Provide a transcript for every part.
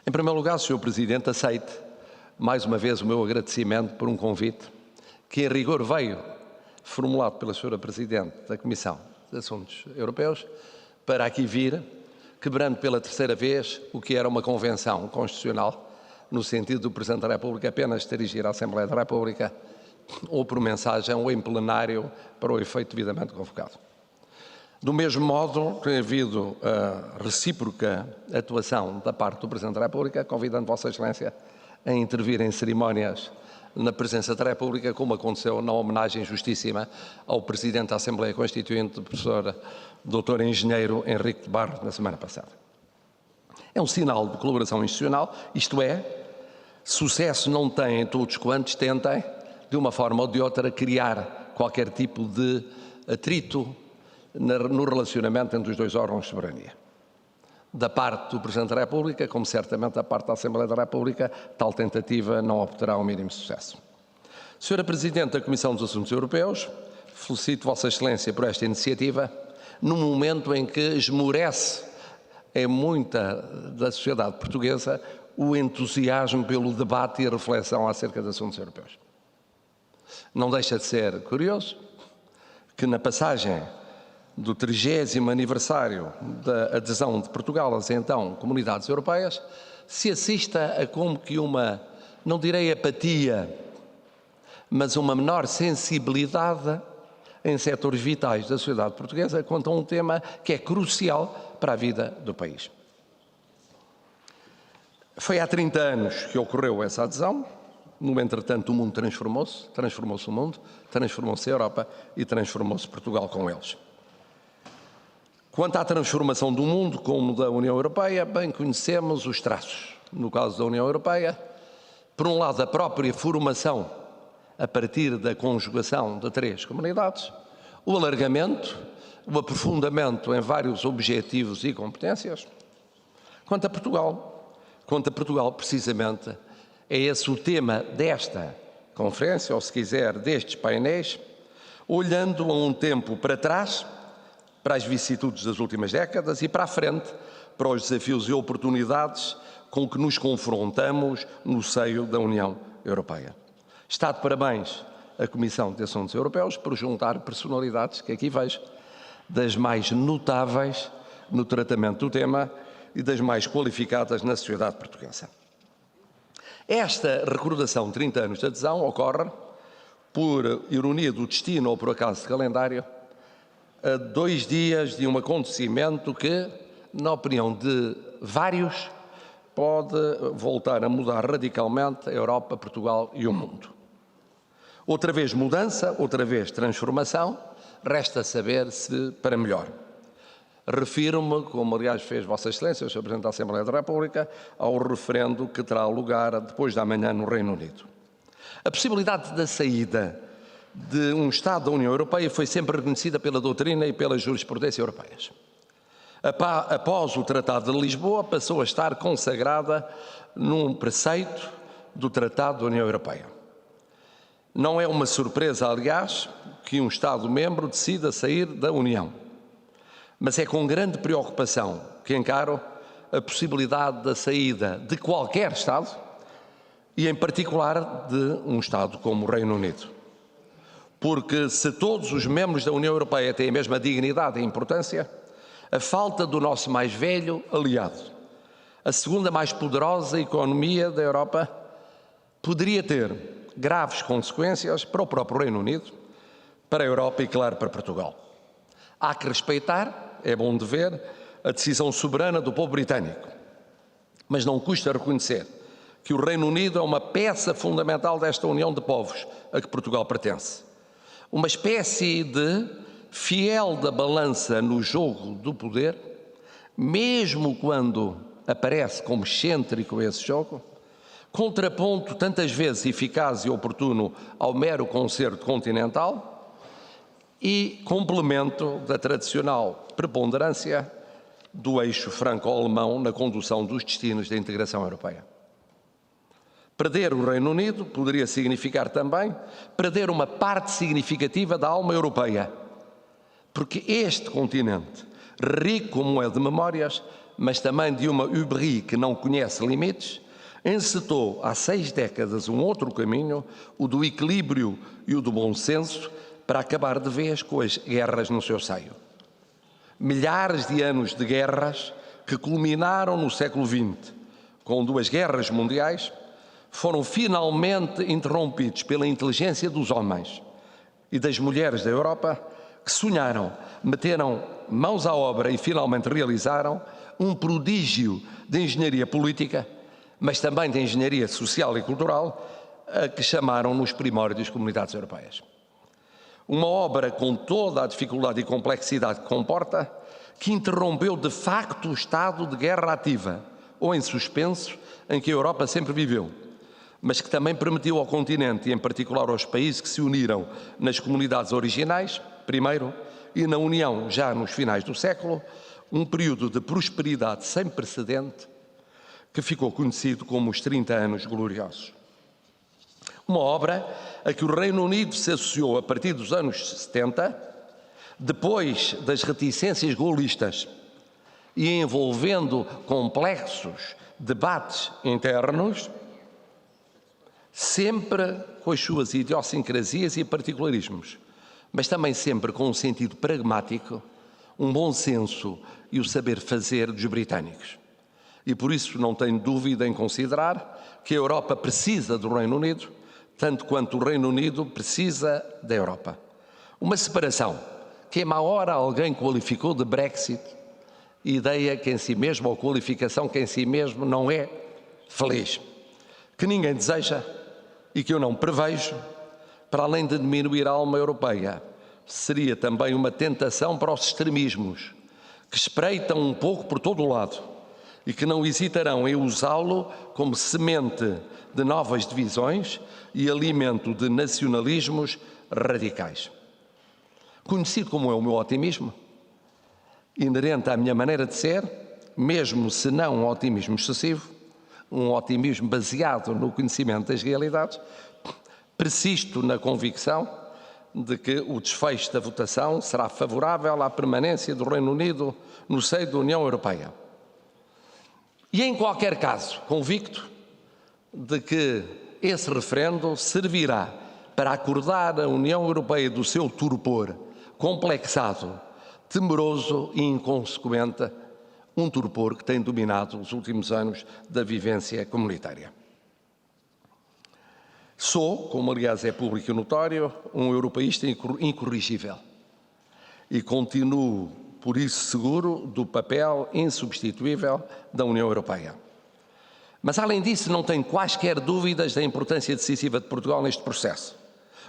Em primeiro lugar, Sr. Presidente, aceite mais uma vez o meu agradecimento por um convite que, em rigor, veio formulado pela Sra. Presidente da Comissão de Assuntos Europeus para aqui vir, quebrando pela terceira vez o que era uma convenção constitucional, no sentido do Presidente da República apenas dirigir à Assembleia da República ou por mensagem ou em plenário para o efeito devidamente convocado. Do mesmo modo, tem havido a recíproca atuação da parte do Presidente da República, convidando Vossa Excelência a intervir em cerimónias na presença da República, como aconteceu na homenagem justíssima ao Presidente da Assembleia Constituinte, o professor Dr. Engenheiro Henrique de Barros, na semana passada. É um sinal de colaboração institucional, isto é, sucesso não têm todos quantos tentem, de uma forma ou de outra, criar qualquer tipo de atrito no relacionamento entre os dois órgãos de soberania. Da parte do Presidente da República, como certamente da parte da Assembleia da República, tal tentativa não obterá o mínimo sucesso. Sra. Presidente da Comissão dos Assuntos Europeus, felicito Vossa Excelência por esta iniciativa, num momento em que esmorece em muita da sociedade portuguesa o entusiasmo pelo debate e a reflexão acerca de assuntos europeus. Não deixa de ser curioso que na passagem do 30º aniversário da adesão de Portugal às então comunidades europeias, se assista a como que uma, não direi apatia, mas uma menor sensibilidade em setores vitais da sociedade portuguesa quanto a um tema que é crucial para a vida do país. Foi há 30 anos que ocorreu essa adesão. No entretanto, o mundo transformou-se o mundo, transformou-se a Europa e transformou-se Portugal com eles. Quanto à transformação do mundo, como da União Europeia, bem conhecemos os traços. No caso da União Europeia, por um lado, a própria formação a partir da conjugação de 3 comunidades, o alargamento, o aprofundamento em vários objetivos e competências. Quanto a Portugal, precisamente, é esse o tema desta conferência, ou se quiser, destes painéis, olhando a um tempo para trás, para as vicissitudes das últimas décadas e para a frente, para os desafios e oportunidades com que nos confrontamos no seio da União Europeia. Está de parabéns a Comissão de Assuntos Europeus por juntar personalidades, que aqui vejo, das mais notáveis no tratamento do tema e das mais qualificadas na sociedade portuguesa. Esta recordação de 30 anos de adesão ocorre, por ironia do destino ou por acaso de calendário, a 2 dias de um acontecimento que, na opinião de vários, pode voltar a mudar radicalmente a Europa, Portugal e o mundo. Outra vez mudança, outra vez transformação, resta saber se para melhor. Refiro-me, como aliás fez Vossa Excelência, o Sr. Presidente da Assembleia da República, ao referendo que terá lugar depois da manhã no Reino Unido. A possibilidade da saída de um Estado da União Europeia foi sempre reconhecida pela doutrina e pela jurisprudência europeias. Após o Tratado de Lisboa, passou a estar consagrada num preceito do Tratado da União Europeia. Não é uma surpresa, aliás, que um Estado-membro decida sair da União, mas é com grande preocupação que encaro a possibilidade da saída de qualquer Estado e, em particular, de um Estado como o Reino Unido. Porque se todos os membros da União Europeia têm a mesma dignidade e importância, a falta do nosso mais velho aliado, a segunda mais poderosa economia da Europa, poderia ter graves consequências para o próprio Reino Unido, para a Europa e, claro, para Portugal. Há que respeitar, é bom de ver, a decisão soberana do povo britânico, mas não custa reconhecer que o Reino Unido é uma peça fundamental desta união de povos a que Portugal pertence. Uma espécie de fiel da balança no jogo do poder, mesmo quando aparece como excêntrico esse jogo, contraponto tantas vezes eficaz e oportuno ao mero concerto continental e complemento da tradicional preponderância do eixo franco-alemão na condução dos destinos da integração europeia. Perder o Reino Unido poderia significar também perder uma parte significativa da alma europeia, porque este continente, rico como é de memórias, mas também de uma hubris que não conhece limites, encetou há 6 décadas um outro caminho, o do equilíbrio e o do bom senso, para acabar de vez com as guerras no seu seio. Milhares de anos de guerras que culminaram no século XX, com 2 guerras mundiais, foram finalmente interrompidos pela inteligência dos homens e das mulheres da Europa, que sonharam, meteram mãos à obra e finalmente realizaram um prodígio de engenharia política, mas também de engenharia social e cultural, a que chamaram nos primórdios comunidades europeias. Uma obra com toda a dificuldade e complexidade que comporta, que interrompeu de facto o estado de guerra ativa ou em suspenso em que a Europa sempre viveu, mas que também permitiu ao continente, e em particular aos países que se uniram nas comunidades originais, primeiro, e na União já nos finais do século, um período de prosperidade sem precedente que ficou conhecido como os 30 anos gloriosos. Uma obra a que o Reino Unido se associou a partir dos anos 70, depois das reticências gaullistas e envolvendo complexos debates internos, sempre com as suas idiosincrasias e particularismos, mas também sempre com um sentido pragmático, um bom senso e o saber fazer dos britânicos. E por isso não tenho dúvida em considerar que a Europa precisa do Reino Unido, tanto quanto o Reino Unido precisa da Europa. Uma separação que, a má hora, alguém qualificou de Brexit, ideia que em si mesmo, ou qualificação que em si mesmo não é feliz, que ninguém deseja e que eu não prevejo, para além de diminuir a alma europeia, seria também uma tentação para os extremismos, que espreitam um pouco por todo o lado e que não hesitarão em usá-lo como semente de novas divisões e alimento de nacionalismos radicais. Conhecido como é o meu otimismo, inerente à minha maneira de ser, mesmo se não um otimismo excessivo, um otimismo baseado no conhecimento das realidades, persisto na convicção de que o desfecho da votação será favorável à permanência do Reino Unido no seio da União Europeia. E, em qualquer caso, convicto de que esse referendo servirá para acordar a União Europeia do seu torpor complexado, temeroso e inconsequente, um torpor que tem dominado os últimos anos da vivência comunitária. Sou, como aliás é público e notório, um europeísta incorrigível e continuo, por isso, seguro do papel insubstituível da União Europeia. Mas, além disso, não tenho quaisquer dúvidas da importância decisiva de Portugal neste processo,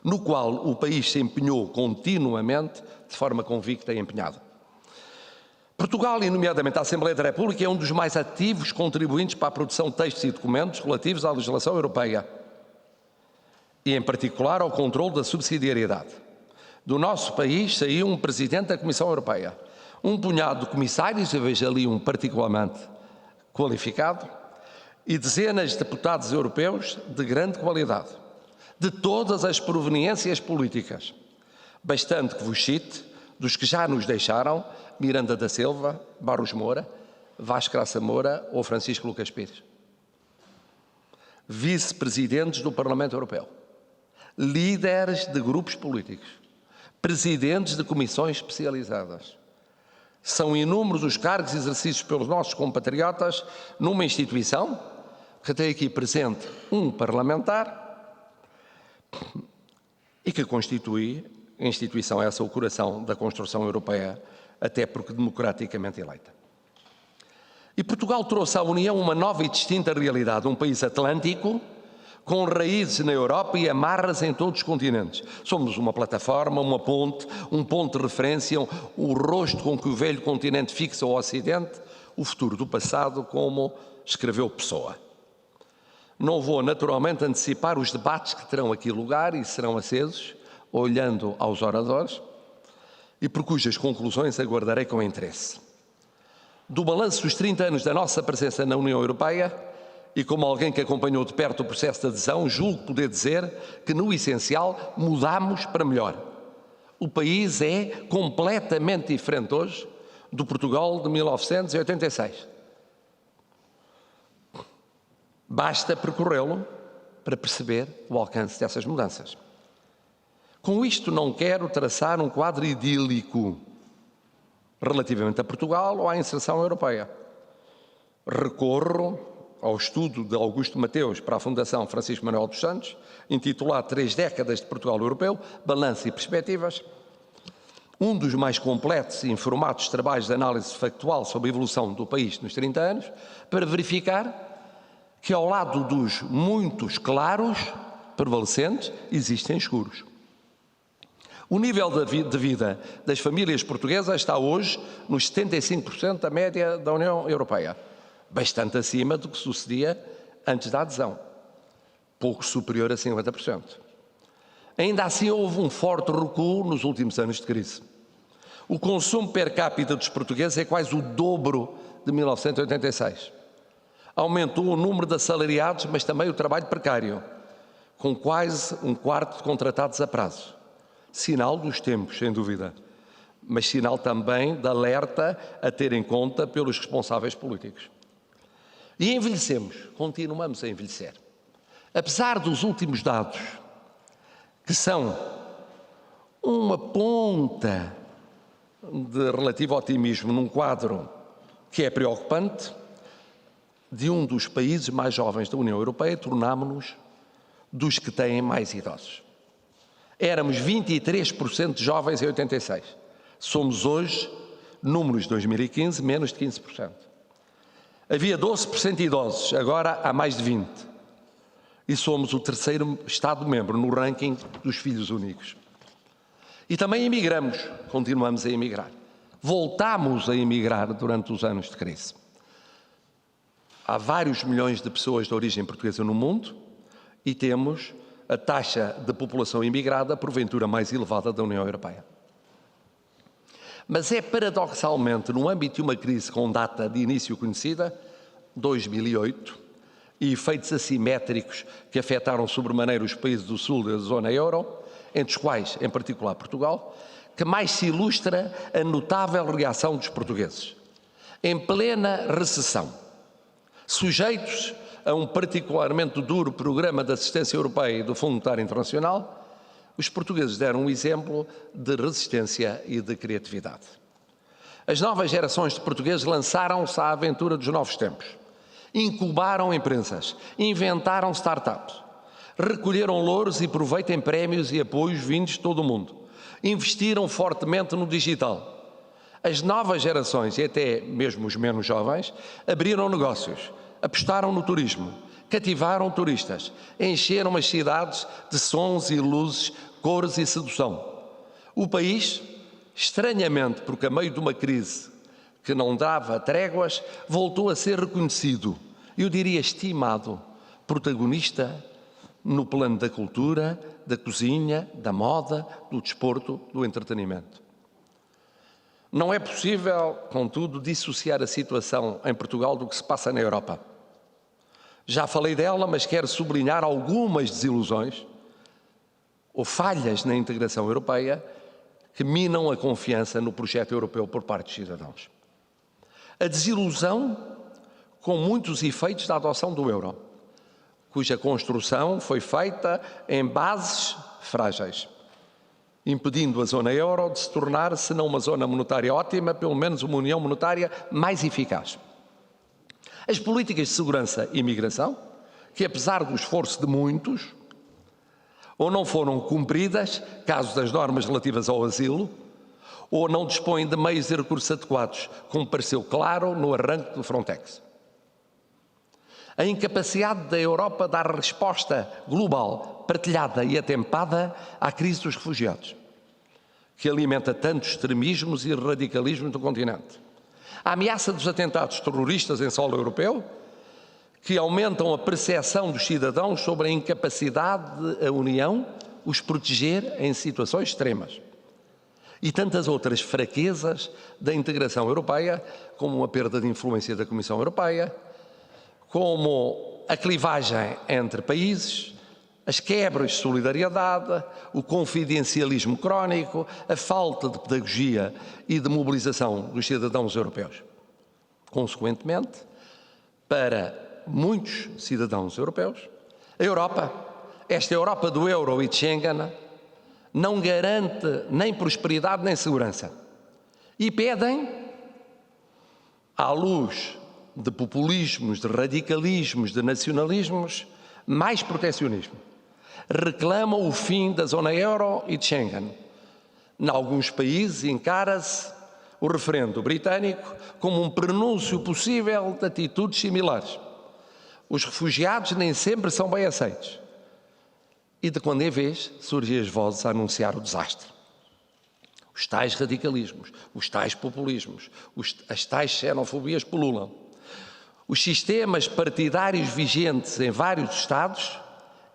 no qual o país se empenhou continuamente, de forma convicta e empenhada. Portugal, e nomeadamente a Assembleia da República, é um dos mais ativos contribuintes para a produção de textos e documentos relativos à legislação europeia e, em particular, ao controle da subsidiariedade. Do nosso país saiu um presidente da Comissão Europeia, um punhado de comissários, eu vejo ali um particularmente qualificado, e dezenas de deputados europeus de grande qualidade, de todas as proveniências políticas, bastante que vos cite dos que já nos deixaram: Miranda da Silva, Barros Moura, Vasco Graça Moura ou Francisco Lucas Pires. Vice-presidentes do Parlamento Europeu, líderes de grupos políticos, presidentes de comissões especializadas. São inúmeros os cargos exercidos pelos nossos compatriotas numa instituição que tem aqui presente um parlamentar e que constitui a instituição essa o coração da construção europeia, até porque democraticamente eleita. E Portugal trouxe à União uma nova e distinta realidade, um país atlântico, com raízes na Europa e amarras em todos os continentes. Somos uma plataforma, uma ponte, um ponto de referência, o rosto com que o velho continente fixa o Ocidente, o futuro do passado, como escreveu Pessoa. Não vou naturalmente antecipar os debates que terão aqui lugar e serão acesos, olhando aos oradores, e por cujas conclusões aguardarei com interesse. Do balanço dos 30 anos da nossa presença na União Europeia, e como alguém que acompanhou de perto o processo de adesão, julgo poder dizer que, no essencial, mudámos para melhor. O país é completamente diferente hoje do Portugal de 1986. Basta percorrê-lo para perceber o alcance dessas mudanças. Com isto não quero traçar um quadro idílico relativamente a Portugal ou à inserção europeia. Recorro ao estudo de Augusto Mateus para a Fundação Francisco Manuel dos Santos, intitulado 3 décadas de Portugal Europeu, Balanço e Perspectivas, um dos mais completos e informados trabalhos de análise factual sobre a evolução do país nos 30 anos, para verificar que ao lado dos muitos claros prevalecentes, existem escuros. O nível de vida das famílias portuguesas está hoje nos 75% da média da União Europeia, bastante acima do que sucedia antes da adesão, pouco superior a 50%. Ainda assim, houve um forte recuo nos últimos anos de crise. O consumo per capita dos portugueses é quase o dobro de 1986. Aumentou o número de assalariados, mas também o trabalho precário, com quase um quarto de contratados a prazo. Sinal dos tempos, sem dúvida, mas sinal também de alerta a ter em conta pelos responsáveis políticos. E envelhecemos, continuamos a envelhecer. Apesar dos últimos dados, que são uma ponta de relativo otimismo num quadro que é preocupante, de um dos países mais jovens da União Europeia, tornámo-nos dos que têm mais idosos. Éramos 23% de jovens em 86. Somos hoje, números de 2015, menos de 15%. Havia 12% de idosos, agora há mais de 20%. E somos o terceiro Estado-membro no ranking dos filhos únicos. E também emigramos, continuamos a emigrar. Voltámos a emigrar durante os anos de crise. Há vários milhões de pessoas de origem portuguesa no mundo e temos a taxa de população imigrada, porventura, mais elevada da União Europeia. Mas é paradoxalmente, no âmbito de uma crise com data de início conhecida, 2008, e efeitos assimétricos que afetaram sobremaneira os países do sul da zona euro, entre os quais, em particular, Portugal, que mais se ilustra a notável reação dos portugueses. Em plena recessão, sujeitos a um particularmente duro programa de assistência europeia e do Fundo Monetário Internacional, os portugueses deram um exemplo de resistência e de criatividade. As novas gerações de portugueses lançaram-se à aventura dos novos tempos, incubaram empresas, inventaram startups, recolheram louros e proveito em prémios e apoios vindos de todo o mundo, investiram fortemente no digital. As novas gerações, e até mesmo os menos jovens, abriram negócios, apostaram no turismo, cativaram turistas, encheram as cidades de sons e luzes, cores e sedução. O país, estranhamente, porque a meio de uma crise que não dava tréguas, voltou a ser reconhecido, eu diria estimado, protagonista no plano da cultura, da cozinha, da moda, do desporto, do entretenimento. Não é possível, contudo, dissociar a situação em Portugal do que se passa na Europa. Já falei dela, mas quero sublinhar algumas desilusões ou falhas na integração europeia que minam a confiança no projeto europeu por parte dos cidadãos. A desilusão com muitos efeitos da adoção do euro, cuja construção foi feita em bases frágeis, impedindo a zona euro de se tornar, se não uma zona monetária ótima, pelo menos uma união monetária mais eficaz. As políticas de segurança e imigração, que apesar do esforço de muitos, ou não foram cumpridas, caso das normas relativas ao asilo, ou não dispõem de meios e recursos adequados, como pareceu claro no arranque do Frontex. A incapacidade da Europa dar resposta global, partilhada e atempada à crise dos refugiados, que alimenta tantos extremismos e radicalismos do continente. A ameaça dos atentados terroristas em solo europeu, que aumentam a percepção dos cidadãos sobre a incapacidade da União os proteger em situações extremas. E tantas outras fraquezas da integração europeia, como a perda de influência da Comissão Europeia, como a clivagem entre países, as quebras de solidariedade, o confidencialismo crónico, a falta de pedagogia e de mobilização dos cidadãos europeus. Consequentemente, para muitos cidadãos europeus, a Europa, esta Europa do euro e de Schengen, não garante nem prosperidade nem segurança. E pedem, à luz de populismos, de radicalismos, de nacionalismos, mais protecionismo. Reclamam o fim da zona euro e de Schengen. Em alguns países encara-se o referendo britânico como um prenúncio possível de atitudes similares. Os refugiados nem sempre são bem aceitos. E de quando em vez surgem as vozes a anunciar o desastre. Os tais radicalismos, os tais populismos, as tais xenofobias pululam. Os sistemas partidários vigentes em vários Estados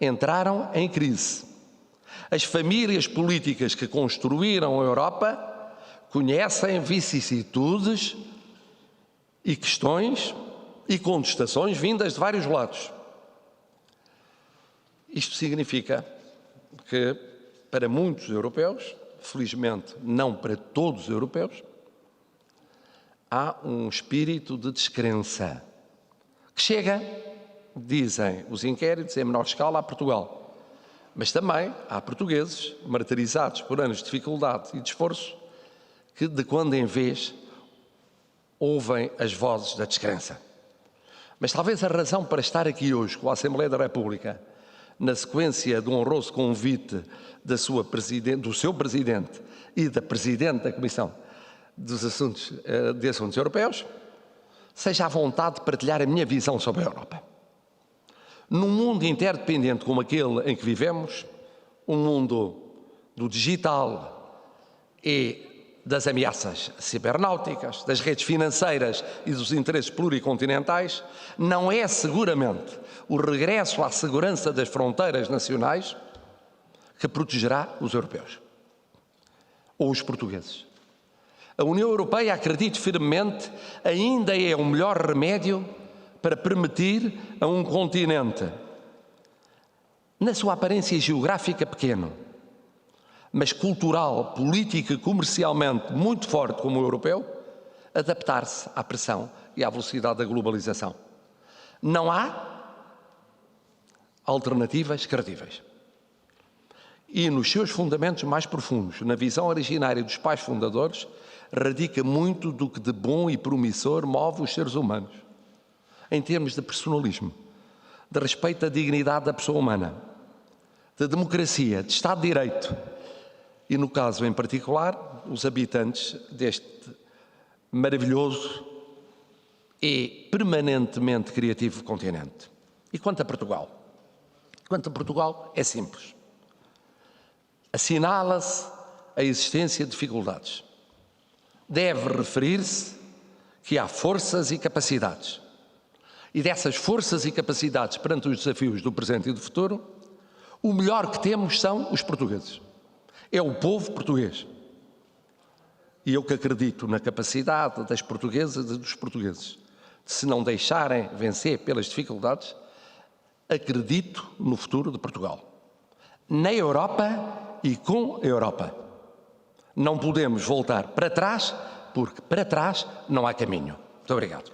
entraram em crise. As famílias políticas que construíram a Europa conhecem vicissitudes e questões e contestações vindas de vários lados. Isto significa que, para muitos europeus, felizmente não para todos os europeus, há um espírito de descrença que chega, dizem os inquéritos, em menor escala a Portugal. Mas também há portugueses martirizados por anos de dificuldade e de esforço que, de quando em vez, ouvem as vozes da descrença. Mas talvez a razão para estar aqui hoje com a Assembleia da República, na sequência do honroso convite do seu Presidente e da Presidente da Comissão de Assuntos Europeus, seja a vontade de partilhar a minha visão sobre a Europa. Num mundo interdependente como aquele em que vivemos, um mundo do digital e das ameaças cibernáuticas, das redes financeiras e dos interesses pluricontinentais, não é seguramente o regresso à segurança das fronteiras nacionais que protegerá os europeus ou os portugueses. A União Europeia, acredito firmemente, ainda é o melhor remédio para permitir a um continente, na sua aparência geográfica pequeno, mas cultural, política e comercialmente muito forte como o europeu, adaptar-se à pressão e à velocidade da globalização. Não há alternativas credíveis. E nos seus fundamentos mais profundos, na visão originária dos pais fundadores, radica muito do que de bom e promissor move os seres humanos, em termos de personalismo, de respeito à dignidade da pessoa humana, de democracia, de Estado de Direito e, no caso em particular, os habitantes deste maravilhoso e permanentemente criativo continente. E quanto a Portugal? Quanto a Portugal, é simples. Assinala-se a existência de dificuldades. Deve referir-se que há forças e capacidades. E dessas forças e capacidades perante os desafios do presente e do futuro, o melhor que temos são os portugueses. É o povo português. E eu que acredito na capacidade das portuguesas e dos portugueses de se não deixarem vencer pelas dificuldades, acredito no futuro de Portugal. Na Europa e com a Europa. Não podemos voltar para trás, porque para trás não há caminho. Muito obrigado.